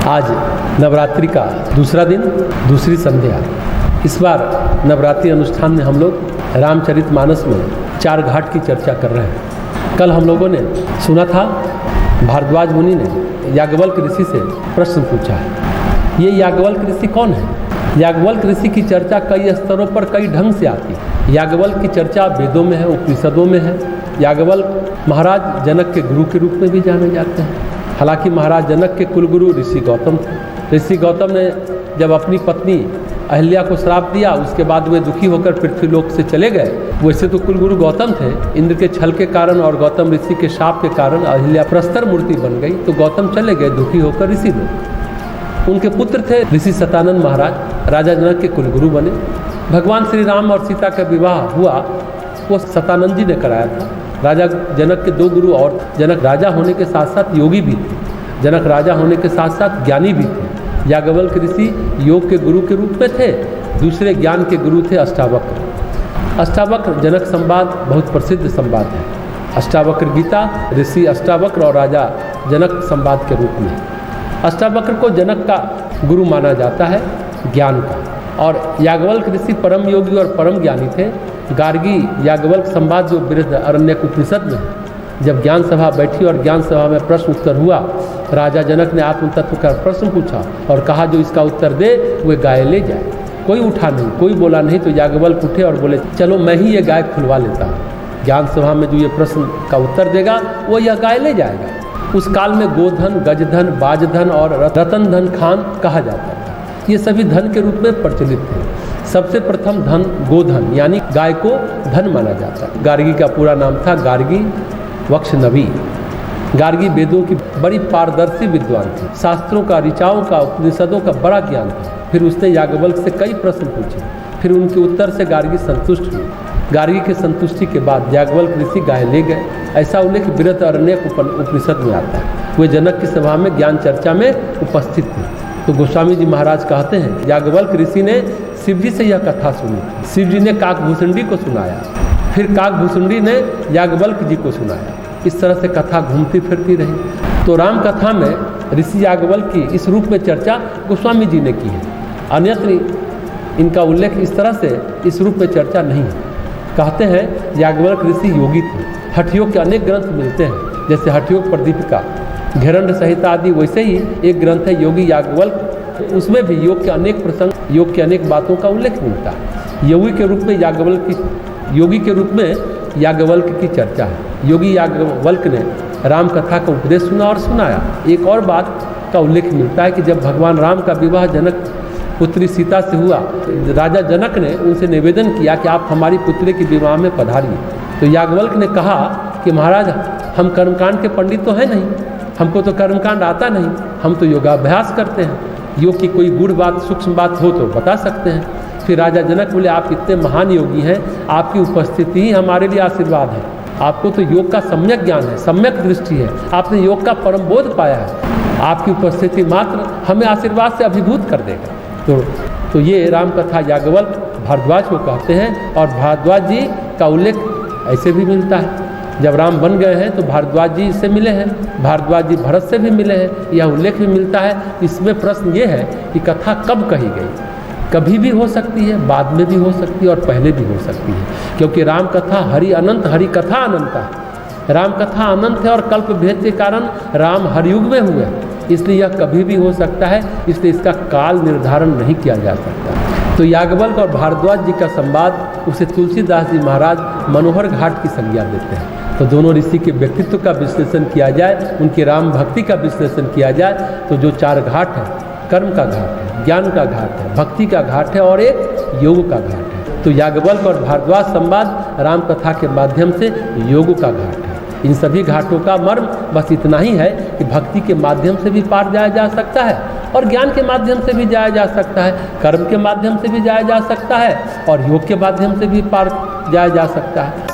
आज नवरात्रि का दूसरा दिन, दूसरी संध्या। इस बार नवरात्रि अनुष्ठान में हम लोग रामचरितमानस में 4 घाट की चर्चा कर रहे हैं। कल हम लोगों ने सुना था भारद्वाज मुनि ने याज्ञवल्क्य ऋषि से प्रश्न पूछा है। ये याज्ञवल्क्य ऋषि कौन है? याज्ञवल्क्य ऋषि की चर्चा कई स्तरों पर कई ढंग से आती है। याज्ञवल्क्य की चर्चा वेदों में है, उपनिषदों में है। याज्ञवल्क्य महाराज जनक के गुरु के रूप में भी जाने जाते हैं। हालांकि महाराज जनक के कुलगुरु ऋषि गौतम थे। ऋषि गौतम ने जब अपनी पत्नी अहिल्या को श्राप दिया, उसके बाद वे दुखी होकर पृथ्वीलोक से चले गए। वैसे तो कुलगुरु गौतम थे, इंद्र के छल के कारण और गौतम ऋषि के शाप के कारण अहिल्या प्रस्तर मूर्ति बन गई, तो गौतम चले गए दुखी होकर ऋषि लोक। उनके पुत्र थे ऋषि सतानंद महाराज, राजा जनक के कुलगुरु बने। भगवान श्री राम और सीता का विवाह हुआ, वो सतानंद जी ने कराया था। राजा जनक के 2 गुरु, और जनक राजा होने के साथ साथ योगी भी थे। जनक राजा होने के साथ साथ ज्ञानी भी थे। याज्ञवल्क्य ऋषि योग के गुरु के रूप में थे, दूसरे ज्ञान के गुरु थे अष्टावक्र। अष्टावक्र जनक संवाद बहुत प्रसिद्ध संवाद है। अष्टावक्र गीता, ऋषि अष्टावक्र और राजा जनक संवाद के रूप में। अष्टावक्र को जनक का गुरु माना जाता है ज्ञान का, और याज्ञवल्क्य ऋषि परम योगी और परम ज्ञानी थे। गार्गी याज्ञवल्क्य संवाद जो बृहदारण्यक उपनिषद में, जब ज्ञान सभा बैठी और ज्ञान सभा में प्रश्न उत्तर हुआ, राजा जनक ने आत्म तत्व का प्रश्न पूछा और कहा जो इसका उत्तर दे वे गाय ले जाए। कोई उठा नहीं, कोई बोला नहीं, तो याज्ञवल्क्य उठे और बोले चलो मैं ही ये गाय खुलवा लेता हूँ। ज्ञान सभा में जो ये प्रश्न का उत्तर देगा वो यह गाय ले जाएगा। उस काल में गोधन, गजधन, बाजधन और रतन धन खान कहा जाता था। ये सभी धन के रूप में प्रचलित थे। सबसे प्रथम धन गोधन, यानी गाय को धन माना जाता है। गार्गी का पूरा नाम था गार्गी वक्ष्णवी। गार्गी वेदों की बड़ी पारदर्शी विद्वान थी। शास्त्रों का, ऋचाओं का, उपनिषदों का बड़ा ज्ञान था। फिर उसने याज्ञवल्क्य से कई प्रश्न पूछे, फिर उनके उत्तर से गार्गी संतुष्ट हुई। गार्गी की संतुष्टि के बाद याज्ञवल्क्य ऋषि गाय ले गए। ऐसा उल्लेख बृहदारण्यक उपनिषद में आता है। वे जनक की सभा में ज्ञान चर्चा में उपस्थित थे। तो गोस्वामी जी महाराज कहते हैं याज्ञवल्क्य ऋषि ने शिव जी से यह कथा सुनी। शिव जी ने काकभूषुंडी को सुनाया, फिर काकभूषुंडी ने याज्ञवल्क्य जी को सुनाया। इस तरह से कथा घूमती फिरती रही। तो राम कथा में ऋषि याज्ञवल्क्य की इस रूप में चर्चा गोस्वामी जी ने की है। अन्यत्र इनका उल्लेख इस तरह से इस रूप में चर्चा नहीं है। कहते हैं याज्ञवल्क्य ऋषि योगी थे। हठयोग के अनेक ग्रंथ मिलते हैं, जैसे हठयोग प्रदीपिका, घेरंड संहिता आदि। वैसे ही एक ग्रंथ है योगी याज्ञवल्क्य, उसमें भी योग के अनेक प्रसंग, योग की अनेक बातों का उल्लेख मिलता है। योगी के रूप में याज्ञवल्क्य की चर्चा है। योगी याज्ञवल्क्य ने राम कथा का उपदेश सुना और सुनाया। एक और बात का उल्लेख मिलता है कि जब भगवान राम का विवाह जनक पुत्री सीता से हुआ, राजा जनक ने उनसे निवेदन किया कि आप हमारी पुत्री के विवाह में पधारिए। तो याज्ञवल्क्य ने कहा कि महाराज हम कर्मकांड के पंडित तो हैं नहीं, हमको तो कर्मकांड आता नहीं, हम तो योगाभ्यास करते हैं। योग की कोई गूढ़ बात, सूक्ष्म बात हो तो बता सकते हैं। फिर राजा जनक बोले आप इतने महान योगी हैं, आपकी उपस्थिति ही हमारे लिए आशीर्वाद है। आपको तो योग का सम्यक ज्ञान है, सम्यक दृष्टि है, आपने योग का परम बोध पाया है। आपकी उपस्थिति मात्र हमें आशीर्वाद से अभिभूत कर देगा। तो ये राम कथा याज्ञवल्क्य भारद्वाज को कहते हैं, और भारद्वाज जी का उल्लेख ऐसे भी मिलता है। जब राम बन गए हैं तो भारद्वाज जी से मिले हैं, भारद्वाज जी भरत से भी मिले हैं, यह उल्लेख भी मिलता है। इसमें प्रश्न ये है कि कथा कब कही गई? कभी भी हो सकती है, बाद में भी हो सकती है और पहले भी हो सकती है, क्योंकि राम कथा हरि अनंत, हरि कथा अनंत है। राम कथा अनंत है और कल्प भेद के कारण राम हर युग में हुए, इसलिए यह कभी भी हो सकता है। इसलिए इसका काल निर्धारण नहीं किया जा सकता। तो याज्ञवल्क्य और भारद्वाज जी का संवाद उसे तुलसीदास जी महाराज मनोहर घाट की संज्ञा देते हैं। तो दोनों ऋषि के व्यक्तित्व का विश्लेषण किया जाए, उनकी राम भक्ति का विश्लेषण किया जाए, तो जो 4 घाट है, कर्म का घाट है, ज्ञान का घाट है, भक्ति का घाट है और एक योग का घाट है। तो याज्ञवल्क्य और भारद्वाज संवाद राम कथा के माध्यम से योग का घाट है। इन सभी घाटों का मर्म बस इतना ही है कि भक्ति के माध्यम से भी पार जाया जा सकता है और ज्ञान के माध्यम से भी जाया जा सकता है, कर्म के माध्यम से भी जाया जा सकता है और योग के माध्यम से भी पार जाया जा सकता है।